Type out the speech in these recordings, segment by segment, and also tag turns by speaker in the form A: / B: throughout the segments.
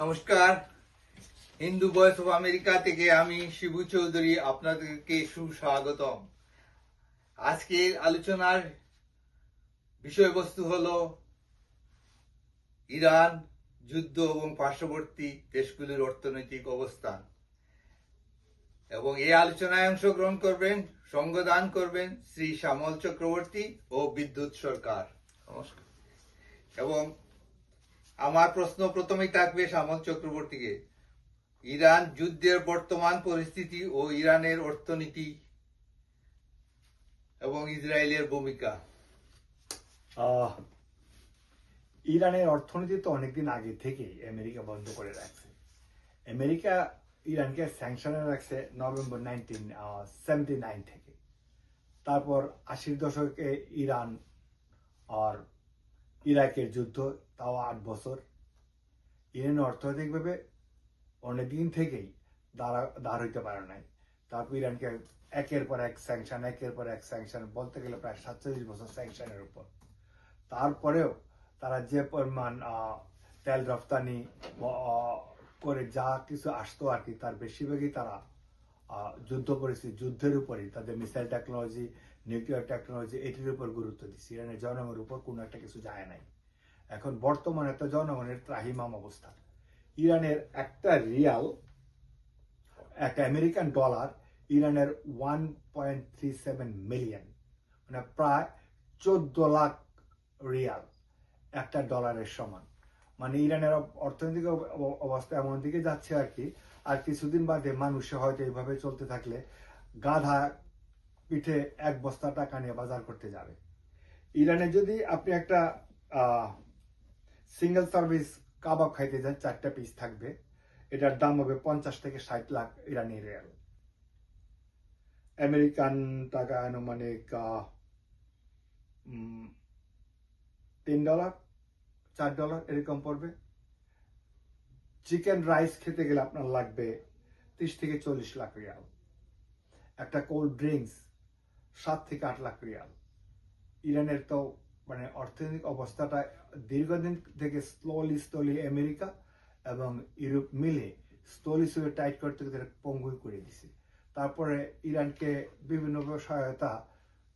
A: নমস্কার, Hindu voice of America থেকে আমি শিবু চৌধুরী আপনাদেরকে সুস্বাগতম। আজকের আলোচনার বিষয়বস্তু হলো ইরান যুদ্ধ এবং পার্শ্ববর্তী দেশগুলির অর্থনৈতিক অবস্থান। এবং এই আলোচনায় অংশগ্রহণ করবেন, সঙ্গদান করবেন শ্রী শ্যামল চক্রবর্তী ও বিদ্যুৎ সরকার। নমস্কার। এবং আমার প্রশ্ন প্রথমেই থাকবে শ্যামল চক্রবর্তীকে। ইরান যুদ্ধের বর্তমান পরিস্থিতি ও ইরানের অর্থনীতি এবং ইসরায়েলের ভূমিকা।
B: ইরানের অর্থনীতি তো অনেকদিন আগে থেকেই আমেরিকা বন্ধ করে রাখছে। আমেরিকা ইরানকে স্যাংশনে রাখছে নভেম্বর 1979 থেকে। তারপর 80-র দশকে ইরান আর ইরাকের যুদ্ধ, তাও 8 বছর। ইরান অর্থনৈতিকভাবে অনেকদিন থেকেই দাঁড় হইতে পারে নাই। তারপর ইরানকে একের পর এক স্যাংশন বলতে গেলে প্রায় 47 বছর স্যাংশনের উপর। তারপরেও তারা যে পরিমাণ তেল রপ্তানি করে যা কিছু আসতো আর কি, তার বেশিরভাগই তারা যুদ্ধ পরিস্থিতি, যুদ্ধের উপরই, তাদের মিসাইল টেকনোলজি, নিউক্লিয়ার টেকনোলজি, এটির উপর গুরুত্ব দিচ্ছে। ইরানের জনগণের উপর কোনো একটা কিছু যায় নাই। এখন বর্তমানে তো জনগণের ত্রাহিমাম অবস্থা। ইরানের একটা রিয়াল, একটা আমেরিকান ডলার ইরানের 1.37 মিলিয়ন, মানে প্রায় 14 লাখ রিয়াল একটা ডলারের সমান। মানে ইরানের অর্থনৈতিক অবস্থা এমন দিকে যাচ্ছে আর কি, আর কিছুদিন বাদে মানুষে হয়তো এইভাবে চলতে থাকলে গাধা পিঠে 1 বস্তা টাকা নিয়ে বাজার করতে যাবে। ইরানে যদি আপনি একটা সিঙ্গেল সার্ভিস কাবাব খাইতে যান, 4টা পিস থাকবে, এটার দাম হবে 50 থেকে 60 লাখ ইরানি রিয়াল। আমেরিকান টাকা আনুমানিক $3 $4 এরকম পড়বে। চিকেন রাইস খেতে গেলে আপনার লাগবে 30 থেকে 40 লাখ রিয়াল। একটা কোল্ড ড্রিঙ্কস 7 থেকে 8 লাখ রিয়াল। ইরানের তো মানে অর্থনৈতিক অবস্থাটা দীর্ঘদিন থেকে স্লোলি আমেরিকা এবং ইউরোপ মিলে স্লোলি টাইট করতে পঙ্গু করে দিছে। তারপরে ইরানকে বিভিন্ন সহায়তা,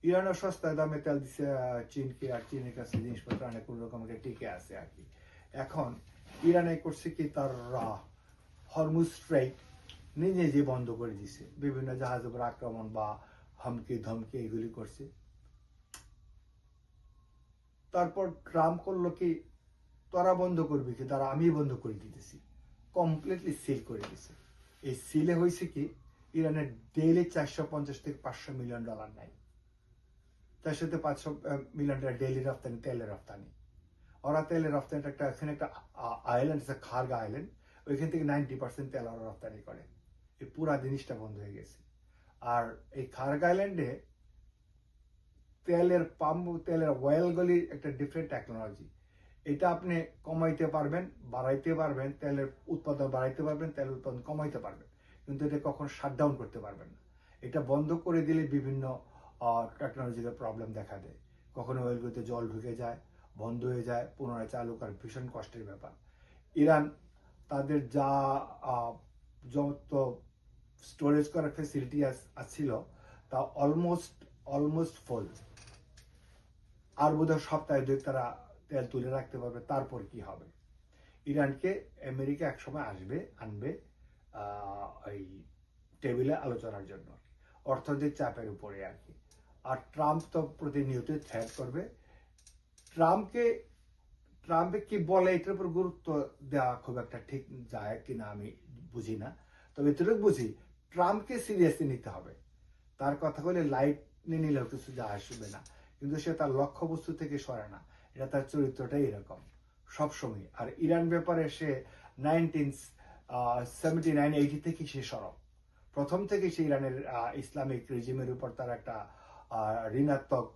B: ইরানও সস্তায় দামে তেল দিচ্ছে চীনকে, আর চীনের কাছে জিনিসপত্র অনেক কোন রকম টিকে আছে আর কি। এখন ইরানে করছে কি, তার হরমুজ স্ট্রাইক নিজে বন্ধ করে দিছে, বিভিন্ন জাহাজের উপর আক্রমণ বা হুমকি ধমকি এগুলি করছে। তারপর ট্রাম্প করলো কি, তোরা বন্ধ করবি কি, তারা আমি বন্ধ করে দিতেছি, কমপ্লিটলি সিল করে দিছে। এই সিলে হয়েছে কি, ইরানের ডেইলি 450 থেকে 500 মিলিয়ন ডলার নাই, তার সাথে 500 মিলিয়ন ডলার ডেইলি রপ্তানি, তেলের রপ্তানি। ওরা তেলের রপ্তানিটা একটা, এখানে একটা আইল্যান্ড আছে, খারগা আইল্যান্ড, ওইখান থেকে 90% তেল ওরা রপ্তানি করে। এই পুরা জিনিসটা বন্ধ হয়ে গেছে। আর এই খারগা আইল্যান্ডে তেলের পাম্প, তেলের ওয়েলগুলি একটা ডিফারেন্ট টেকনোলজি। এটা আপনি কমাইতে পারবেন, বাড়াইতে পারবেন, তেলের উৎপাদন বাড়াইতে পারবেন, তেল উৎপাদন কমাইতে পারবেন, কিন্তু এটা কখনো শাটডাউন করতে পারবেন না। এটা বন্ধ করে দিলে বিভিন্ন টেকনোলজিক্যাল প্রবলেম দেখা দেয়। কখনো ওয়েলগুলিতে জল ঢুকে যায়, বন্ধ হয়ে যায়, পুনরায় চালু করার ভীষণ কষ্টের ব্যাপার। ইরান তাদের যা যত স্টোরেজ করার ফেসিলিটি ছিল তা অলমোস্ট ফুল। আর বোধহয় সপ্তাহে 2 তারা তেল তুলে রাখতে পারবে। তারপর কি হবে? ইরানকে আমেরিকা একসময় আনবে এই টেবিলে আলোচনার জন্য, অর্থনৈতিক চাপের উপরে আর কি। আর ট্রাম্প তো প্রতিনিয়ত থ্রেট করবে। ট্রাম্পে কি বলে এটার উপর গুরুত্ব দেওয়া খুব একটা ঠিক যায় কিনা আমি বুঝি না, তবে এতটুকু বুঝি ট্রাম্পকে সিরিয়াসলি নিতে হবে। তার কথা বলে লাইট নিয়ে নিলেও কিছু যা আসবে না, কিন্তু সে তার লক্ষ্যবস্তু থেকে সরে না। এটা তার চরিত্রটাই এরকম সবসময়। আর ইরান ব্যাপারে সে 1979-80 থেকে সে সরব। প্রথম থেকে সে ইরানের ইসলামিক রেজিমের উপর তার একটা ঋণাত্মক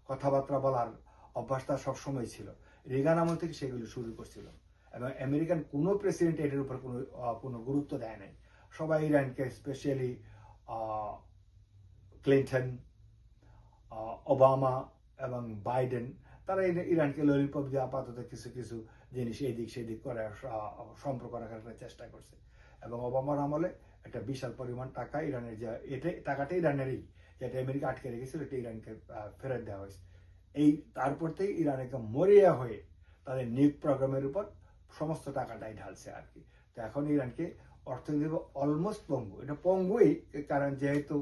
B: কথাবার্তা বলার অভ্যাস তার সবসময় ছিল। রেগান আমল থেকে সেগুলো শুরু করছিল, এবং আমেরিকান কোনো প্রেসিডেন্ট এটার উপর কোনো গুরুত্ব দেয় নাই। সবাই ইরানকে, স্পেশালি ক্লিন্টন, ওবামা এবং বাইডেন, তারা ইরানকে ললিপপ দিয়ে আপাতত কিছু জিনিস এদিক সেদিক করে সম্পর্ক রাখার একটা চেষ্টা করছে। এবং ওবামার আমলে একটা বিশাল পরিমাণ টাকা ইরানের, যে এটা টাকাটা ইরানেরই, যেটা আমেরিকা আটকে রেখেছিল, এটা ইরানকে ফেরত দেওয়া হয়েছে। এই তারপর থেকে ইরান একদম মরিয়া হয়ে তাদের নিউক প্রোগ্রামের উপর সমস্ত টাকাটাই ঢালছে আর কি। তো এখন ইরানকে অর্থনৈতিক অলমোস্ট পঙ্গু, এটা পঙ্গুই, কারণ যেহেতু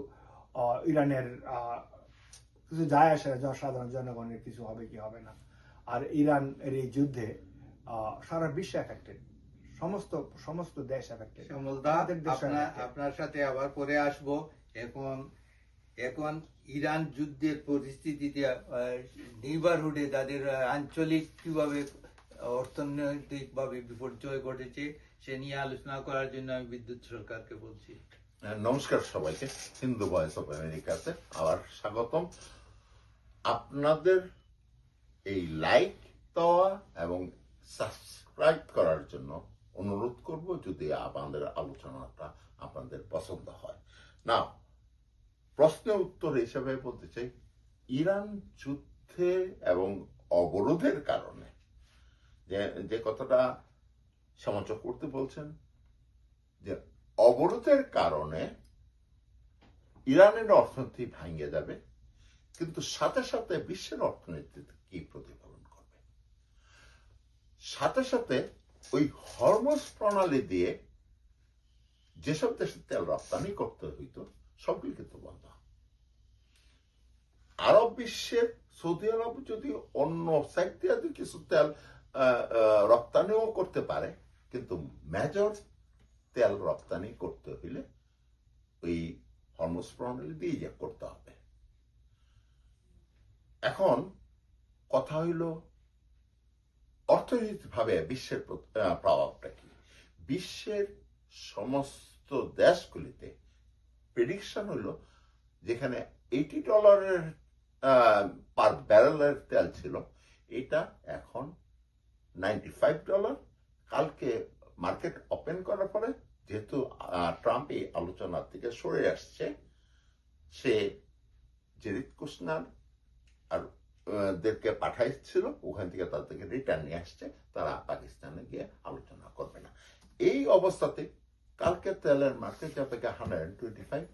B: ইরানের কিছু যায় আসে না, সাধারণ জনগণের কিছু হবে কি হবে না। আর ইরান এর এই যুদ্ধে সারা বিশ্ব এফেক্টেড, সমস্ত সমস্ত দেশ এফেক্টেড।
A: শ্যামলদা, আপনার সাথে আবার পরে আসবো। এখন এখন ইরান যুদ্ধের পরিস্থিতিতে নেইবারহুডে তাদের আঞ্চলিক কিভাবে অর্থনৈতিক ভাবে বিপর্যয় ঘটেছে সে নিয়ে আলোচনা করার জন্য আমি বিদ্যুৎ সরকারকে বলছি।
C: নমস্কার সবাইকে, হিন্দু ভয়েস অফ আমেরিকাতে আবার স্বাগতম। আপনাদের এই লাইক দেওয়া এবং সাবস্ক্রাইব করার জন্য অনুরোধ করব, যদি আমাদের আলোচনাটা আপনাদের পছন্দ হয়। না, প্রশ্নের উত্তর হিসেবে বলতে চাই, ইরান যুদ্ধে এবং অবরোধের কারণে যে কথাটা শ্যামল চক্রবর্তী বলছেন, যে অবরোধের কারণে ইরানের অর্থনীতি ভাঙে যাবে, কিন্তু সাথে সাথে বিশ্বের অর্থনীতিতে কি প্রতিফলন করবে? সাথে সাথে ওই হরমুজ প্রণালী দিয়ে যেসব দেশে তেল রপ্তানি করতে হইতো সবগুলি কিন্তু বন্ধ। আরব বিশ্বের সৌদি আরব যদি অন্য সাইড দিয়ে কিছু তেল রপ্তানিও করতে পারে, কিন্তু মেজর তেল রপ্তানি করতে হইলে ওই হরমুজ প্রণালী দিয়ে করতে হবে। এখন কথা হইল অর্থনৈতিকভাবে বিশ্বের প্রভাবটা কি। বিশ্বের সমস্ত দেশগুলিতে প্রেডিকশন হইল, যেখানে $80 পার ব্যারেলের তেল ছিল, এটা এখন $95। কালকে মার্কেট ওপেন করার পরে, যেহেতু ট্রাম্প এই আলোচনার থেকে সরে আসছে, সে জেরিদ কুশনার আর দেরকে পাঠাইছিল, ওখান থেকে তাদেরকে রিটার্ন নিয়ে আসছে, তারা পাকিস্তানে গিয়ে আলোচনা করবে না। এই অবস্থাতে কালকে তেলের মার্কেট যাবে $125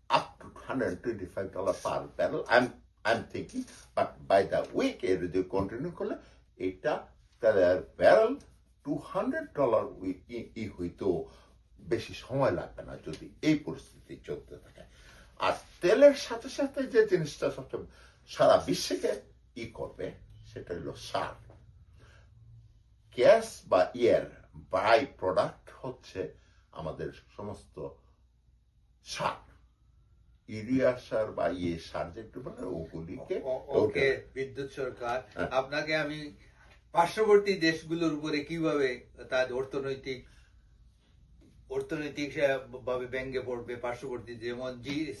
C: up to $125 per barrel. I'm thinking, but by the week যদি কন্টিনিউ করলে এটা তেলের ব্যারেল $200 হইতো বেশি সময় লাগবে না, যদি এই পরিস্থিতি চলতে থাকে। আর তেলের সাথে সাথে যে জিনিসটা সবচেয়ে সারা বিশ্বকে করবে, সেটা হলো সার। গ্যাস বা বাই প্রোডাক্ট হচ্ছে আমাদের সমস্ত সার, ইউরিয়া সার বা সার যেটা বলে, ওগুলিকে।
A: ওকে বিদ্যুৎ সরকার, আপনাকে আমি পার্শ্ববর্তী দেশগুলোর উপরে কিভাবে তার অর্থনৈতিক ভাবে ব্যঙ্গে পড়বে পার্শ্ববর্তী, যেমন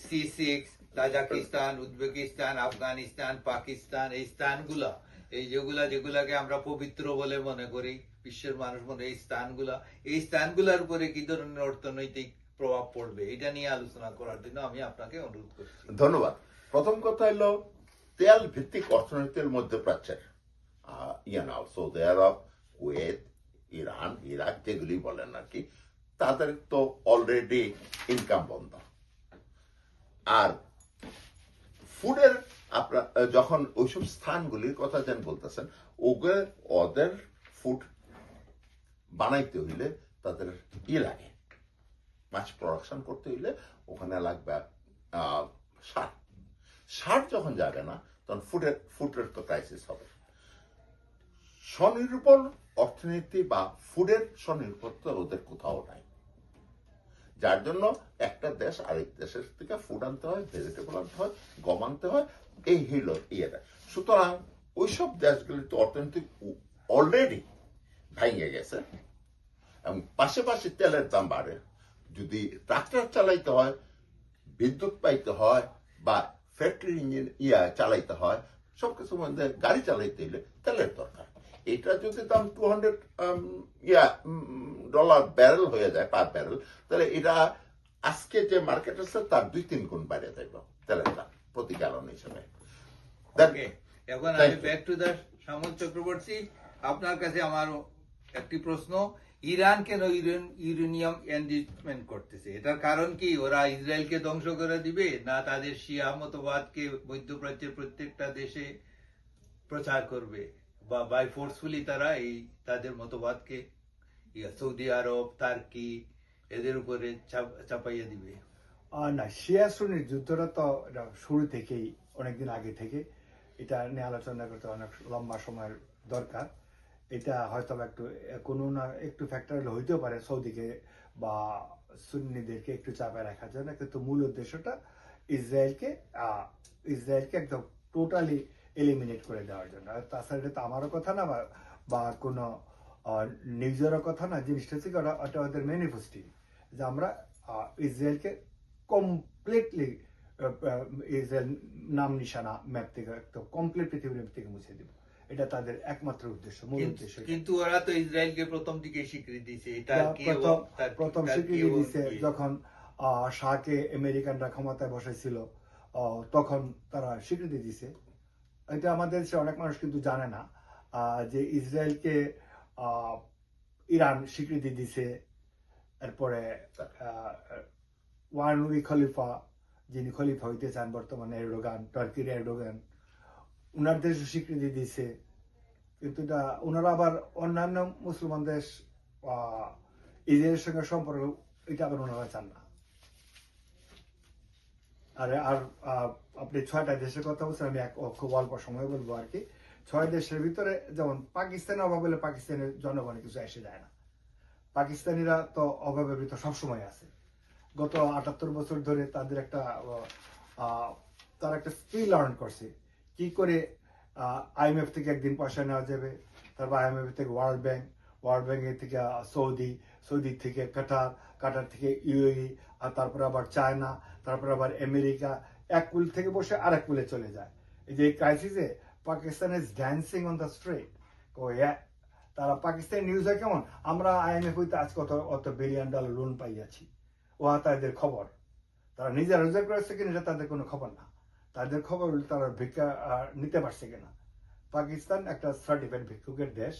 A: C6, Tajikistan, Uzbekistan, Afghanistan, Pakistan, এই স্থানগুলা, এই যেগুলাকে আমরা পবিত্র বলে মনে করি, বিশ্বের মানুষ মনে এই স্থানগুলার উপরে কি ধরনের অর্থনৈতিক প্রভাব পড়বে, এটা নিয়ে আলোচনা করার জন্য আমি আপনাকে অনুরোধ করছি।
C: ধন্যবাদ। প্রথম কথা হলো তেল ভিত্তিক অর্থনীতির মধ্যপ্রাচ্যের সৌদি আরব, কুয়েত, ইরান, ইরাক যেগুলি বলেন আর কি, তাদের তো অলরেডি ইনকাম বন্ধ। আর ফুডের আপনার যখন ওইসব স্থানগুলির কথা যেন বলতেছেন, ওদের ফুড বানাইতে হইলে তাদের লাগে, মাছ প্রোডাকশন করতে হইলে ওখানে লাগবে সার। সার যখন যাবে না, তখন ফুডের তো ক্রাইসিস হবে। স্বনির্ভর অর্থনীতি বা ফুডের স্বনির্ভরতা ওদের কোথাও নাই, যার জন্য একটা দেশ আরেক দেশের থেকে ফুড আনতে হয়, ভেজিটেবল আনতে হয়, গম আনতে হয়, এই হইল ইয়েটা। সুতরাং ওইসব দেশগুলিতে অর্থনৈতিক অলরেডি ভেঙে গেছে, এবং পাশাপাশি তেলের দাম বাড়ে। যদি ট্রাক্টর চালাইতে হয়, বিদ্যুৎ পাইতে হয়, বা ফ্যাক্টরি ইঞ্জিন চালাইতে হয়, সবকিছুর মধ্যে গাড়ি চালাইতে হইলে তেলের দরকার। এটা যদি দাম $200 ব্যারেল হয়ে যায়, পার ব্যারেল, তাহলে এটা আজকে যে মার্কেট আছে তার 2-3 গুণ বাইরে যাবে তেলের দাম প্রতি গ্যালন হিসেবে।
A: এখন আমি ব্যাক টু দ্য শ্যামল চক্রবর্তী, আপনার কাছে আমার একটি প্রশ্ন, ইরান কেন ইউরেনিয়াম এনরিচমেন্ট করতেছে? এটার কারণ কি? ওরা ইসরায়েলকে ধ্বংস করে দিবে, না তাদের শিয়া মতবাদকে মধ্যপ্রাচ্যের প্রত্যেকটা দেশে প্রচার করবে, বা বাই ফোর্সফুলি তারা এই তাদের মতবাদকে সৌদি আরব, তার্কি এদের উপরে চাপাইয়া দিবে?
B: না, শিয়া সুন্নির যুদ্ধটা তো এটা শুরু থেকেই, অনেকদিন আগে থেকে এটা নিয়ে আলোচনা করতে অনেক লম্বা সময়ের দরকার। এটা হয়তো একটু কোনো না একটু ফ্যাক্টর হইতেও পারে সৌদিকে বা সুন্নিদেরকে একটু চাপায় রাখার জন্য, কিন্তু মূল উদ্দেশ্যটা ইসরায়েলকে ইসরায়েলকে একদম টোটালি এলিমিনেট করে দেওয়ার জন্য। আর তাছাড়া এটা তো আমারও কথা না, বা কোনো নিউজেরও কথা না। জিনিসটা হচ্ছে কি, ওটা ওদের ম্যানিফেস্টো যে আমরা ইসরায়েলকে কমপ্লিটলি, ইসরায়েল নাম নিশানা ম্যাপ থেকে একদম কমপ্লিট পৃথিবীর ম্যাপ থেকে মুছে দিব। এটা তাদের একমাত্র উদ্দেশ্য, মূল উদ্দেশ্য।
A: কিন্তু ওরা তো ইসরায়েলকে প্রথম দিকে স্বীকৃতি দিয়েছে।
B: প্রথম স্বীকৃতি দিয়েছে যখন শাহকে আমেরিকানরা ক্ষমতায় বসাইছিল, তখন তারা স্বীকৃতি দিয়েছে। এটা আমাদের দেশে অনেক মানুষ কিন্তু জানে না যে ইসরায়েলকে ইরান স্বীকৃতি দিছে। এরপরে ওয়ানুরি খলিফা, যিনি খলিফা হইতে চান বর্তমানে, এরডোগান, টার্কির এরডোগান, উনার দেশ স্বীকৃতি দিছে। কিন্তু ওনারা আবার অন্যান্য মুসলমান দেশ ইসরায়েলের সঙ্গে সম্পর্ক, এটা আবার ওনারা চান না। আর আপনি 6টা দেশের কথা বলছেন, আমি খুব অল্প সময় বলবো আর কি। 6 দেশের ভিতরে যেমন পাকিস্তানের অভাব হলে পাকিস্তানের জনগণে কিছু এসে যায় না। পাকিস্তানিরা তো অভাবের ভিতর সবসময় আছে। গত 78 বছর ধরে তাদের তারা একটা স্কিল লার্ন করছে, কি করে IMF থেকে একদিন পয়সা নেওয়া যাবে, তারপর IMF থেকে ওয়ার্ল্ড ব্যাংক থেকে সৌদি থেকে কাটার থেকে UAE, আর তারপর আবার চায়না, তারপর আবার আমেরিকা, এক কুল থেকে বসে আরেক কুলে চলে যায়। এই যে ক্রাইসিসে Pakistan is dancing on the street. তারা পাকিস্তান নিউজ হয় কেমন, আমরা IMF হইতে আজ অত $1 বিলিয়ন লোন পাইয়াছি, ও তাদের খবর। তারা নিজে রোজগার করেছে কিনা এটা তাদের কোনো খবর না। তাদের খবর তারা ভিক্ষা নিতে পারছে কিনা। পাকিস্তান একটা সার্টিফাইড ভিক্ষুকের দেশ,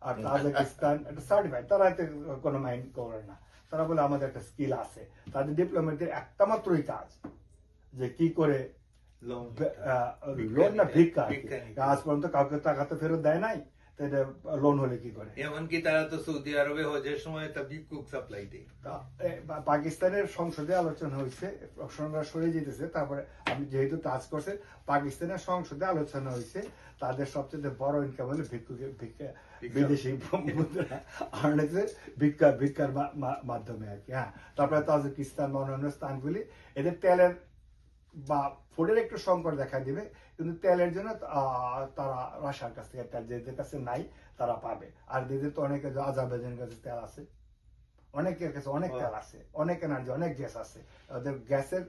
B: আর তাজিকিস্তান একটা সার্টিফাইড, তারা এতে কোনো মাইন্ড করে না। তারা বলে আমাদের একটা স্কিল আছে। তাদের ডিপ্লোমেটদের একটা মাত্রই কাজ যে কি করে লোন না ভিক্ষা। আজ পর্যন্ত কাউকে টাকা তো ফেরত দেয় নাই, লোন হলে কি করে?
A: এমনকি তারা তো সৌদি আরবে হজের সময় তা ভিক্ষুক সাপ্লাই দেয়।
B: পাকিস্তানের সংসদে আলোচনা হয়েছে, প্রশ্নরা সরে যেতেছে। তারপরে আমি যেহেতু টাচ করছে, পাকিস্তানের সংসদে আলোচনা হয়েছে তাদের সবচেয়ে বড় ইনকাম হলো ভিক্ষা, বিদেশি মুদ্রা আর্নেছে ভিক্ষার মাধ্যমে আর কি। হ্যাঁ, তারপরে তাজিকিস্তান বা অন্যান্য স্থানগুলি, এদের তেলের বা ফুডের একটু সংকট দেখা দিবে, কিন্তু তেলের জন্য তারা রাশিয়ার কাছ থেকে তেল, যাদের কাছে নাই তারা পাবে। আর এদের তো অনেকে, আজারবাইজানের কাছে তেল আছে, অনেকের কাছে অনেক তেল আছে, অনেক এনার্জি, অনেক গ্যাস আছে ওদের গ্যাসের।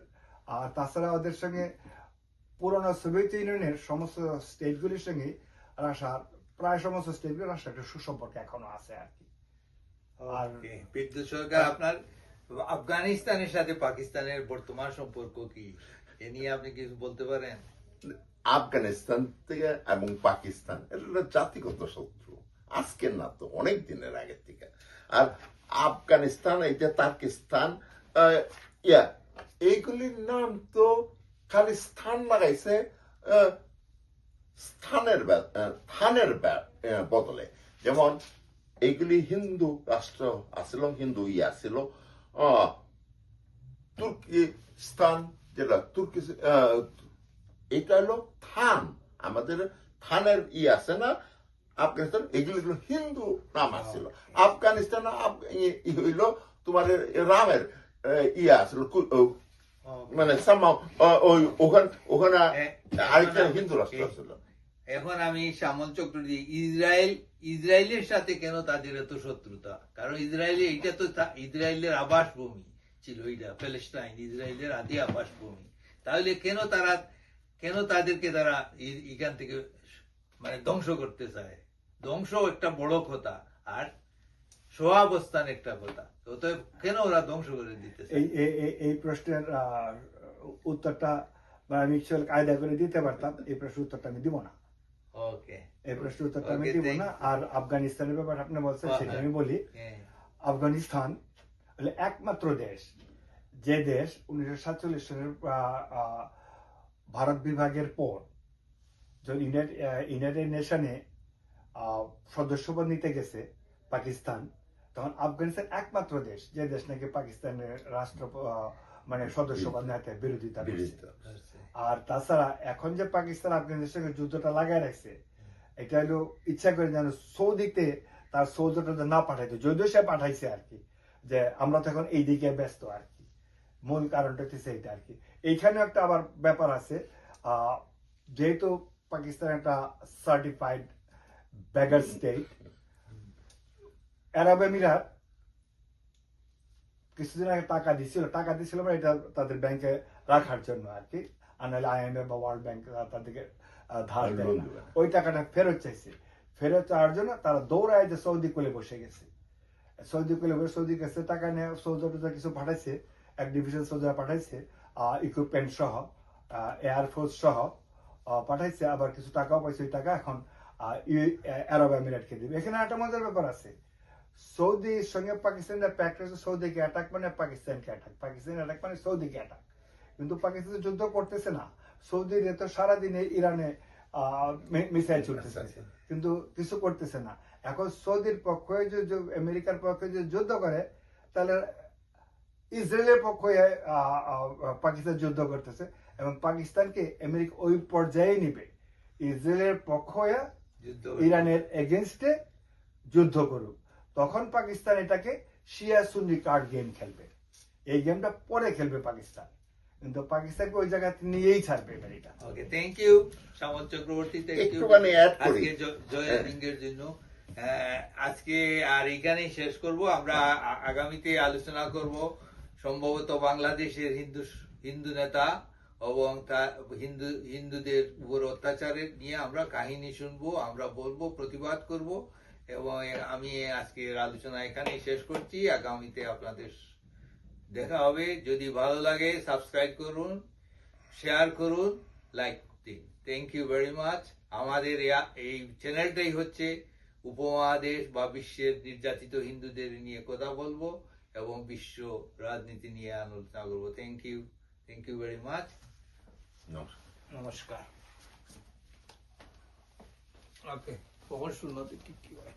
B: আর তাছাড়া ওদের সঙ্গে পুরোনো সোভিয়েত ইউনিয়নের সমস্ত স্টেটগুলির সঙ্গে রাশিয়ার প্রায় সমস্ত স্টেটগুলি রাশিয়ার একটা সুসম্পর্ক এখনো আছে আর কি।
A: আর বিদ্যুৎ সরকার, আপনার আফগানিস্তানের সাথে পাকিস্তানের বর্তমান সম্পর্ক কি, এ নিয়ে আপনি কিছু বলতে পারেন?
C: আফগানিস্তান থেকে এবং পাকিস্তান এটা জাতিগত শত্রু, আজকের না তো, অনেক দিনের আগের থেকে। আর আফগানিস্তান, এটা তার্কিস্তান, এইগুলির নাম তো খালি স্থান লাগাইছে স্থানের বদলে। যেমন এইগুলি হিন্দু রাষ্ট্র আছিল, হিন্দু আছিল। তুর্কিস্তান, যেটা এটা হলো থান, আমাদের থানের আছে না আফগানিস্তান, এগুলো হিন্দু নাম আসছিল। আফগানিস্তান হইল তোমার রামের আসছিল, মানে ওখানে আরেকটা হিন্দু রাষ্ট্র ছিল।
A: এখন আমি শ্যামল চক্রবর্তী, ইসরায়েলের সাথে কেন তাদের এত শত্রুতা? কারণ এইটা তো ইসরায়েলের আবাস ভূমি ছিল, এইটা প্যালেস্টাইন ইসরায়েলের আদি আবাস ভূমি। তাহলে কেন তাদেরকে তারা এখান থেকে মানে ধ্বংস করতে চায়? ধ্বংস একটা বড় কথা, আর সহাবস্থান একটা কথা। অতএব কেন ওরা ধ্বংস করে দিতে চায়?
B: এই প্রশ্নের উত্তরটা আমি কায়দা করে দিতে পারতাম, এই প্রশ্নের উত্তরটা আমি দিব না।
A: ওকে
B: এই প্রশ্নের উত্তরটা আমি
A: Okay,
B: দিব
A: thank
B: না। আর আফগানিস্তানের ব্যাপারে আপনি বলছেন,
A: হ্যাঁ,
B: সেটা আমি বলি।
A: হ্যাঁ
B: আফগানিস্তান হলো একমাত্র দেশ, যে দেশ 1947 সালের ভারত বিভাগের পর যখন ইউনাইটেড নেশনে সদস্যপদ নিতে গেছে পাকিস্তান, তখন আফগানিস্তান একমাত্র দেশ যে দেশ নাকি পাকিস্তানের রাষ্ট্র মানে সদস্যপদ নেওয়াতে বিরোধিতা করছে।
C: বিরোধিতা।
B: আর তাছাড়া এখন যে পাকিস্তান আফগানিস্তানের সঙ্গে যুদ্ধটা লাগাই রাখছে, এটা হলো ইচ্ছা করে যেন সৌদিতে তার সৌজটা না পাঠাইতো, যদিও সে পাঠাইছে আর কি, যে আমরা তো এখন এই দিকে ব্যস্ত আর কি। মূল কারণটা হচ্ছে এইটা আর কি। এইখানে একটা আবার ব্যাপার আছে, যেহেতু পাকিস্তান একটা সার্টিফাইড ব্যাগার স্টেট, আরব আমিরাত কিছুদিন আগে টাকা দিছিল মানে এটা তাদের ব্যাংকে রাখার জন্য আর কি, আর নাহলে IMF বা ওয়ার্ল্ড ব্যাংক তাদেরকে ধার দেয় না। ওই টাকাটা ফেরত চাইছে, ফেরত চাওয়ার জন্য তারা দৌড়ায় যে সৌদি কোলে বসে গেছে। সৌদি কাছে টাকা নিয়ে সৌদিটা কিছু পাঠাইছে, এক ডিভিশন সৌদি পাঠাইছে, ইকুইপমেন্ট সহ, এয়ারফোর্স সহ পাঠাইছে, আবার কিছু টাকাও পাইছে। ওই টাকা এখন আরব আমিরাতকে দিবে। এখানে একটা মজার ব্যাপার আছে, সৌদির সঙ্গে পাকিস্তানের প্যাক্ট হচ্ছে সৌদিকে অ্যাটাক মানে পাকিস্তানকে অ্যাটাক, পাকিস্তান অ্যাটাক মানে সৌদিকে অ্যাটাক। কিন্তু পাকিস্তান যুদ্ধ করতেছে না, সৌদির তো সারাদিনে ইরানে মিসাইল ছুটতেছে, কিন্তু কিছু করতেছে না। এখন সৌদির পক্ষে যে আমেরিকার পক্ষে যে যুদ্ধ করে, তাহলে ইসরায়েলের পক্ষে পাকিস্তান যুদ্ধ করতেছে, এবং পাকিস্তানকে আমেরিকা ওই পর্যায়ে নিবে, ইসরায়েলের পক্ষ হয়ে
A: যুদ্ধ
B: ইরানের এগেনস্টে যুদ্ধ করুক। তখন পাকিস্তান এটাকে শিয়া সুন্নি কার্ড গেম খেলবে, এই গেমটা পরে খেলবে পাকিস্তান, কিন্তু পাকিস্তানকে ওই জায়গাতে নিয়েই ছাড়বে America.
A: Okay, thank you Shyamal Chakraborty, thank you
C: একটুখানি অ্যাড করি
A: আজকে জয়েনিং এর জন্য। আজকে আর এখানেই শেষ করব, আমরা আগামীতে আলোচনা করব সম্ভবত বাংলাদেশের হিন্দু নেতা এবং হিন্দুদের উপর অত্যাচারের নিয়ে আমরা কাহিনী শুনবো, আমরা বলবো, প্রতিবাদ করব। এবং আমি আজকের আলোচনা এখানেই শেষ করছি, আগামীতে আপনাদের দেখা হবে। যদি ভালো লাগে সাবস্ক্রাইব করুন, শেয়ার করুন, লাইক দিন। Thank you very much. আমাদের এই চ্যানেলটাই হচ্ছে উপমহাদেশ বা বিশ্বের নির্যাতিত হিন্দুদের নিয়ে কথা বলবো এবং বিশ্ব রাজনীতি নিয়ে আলোচনা করবো। Thank you very much.
B: নমস্কার।
A: ওকে, খবর শুনতে কি হয়।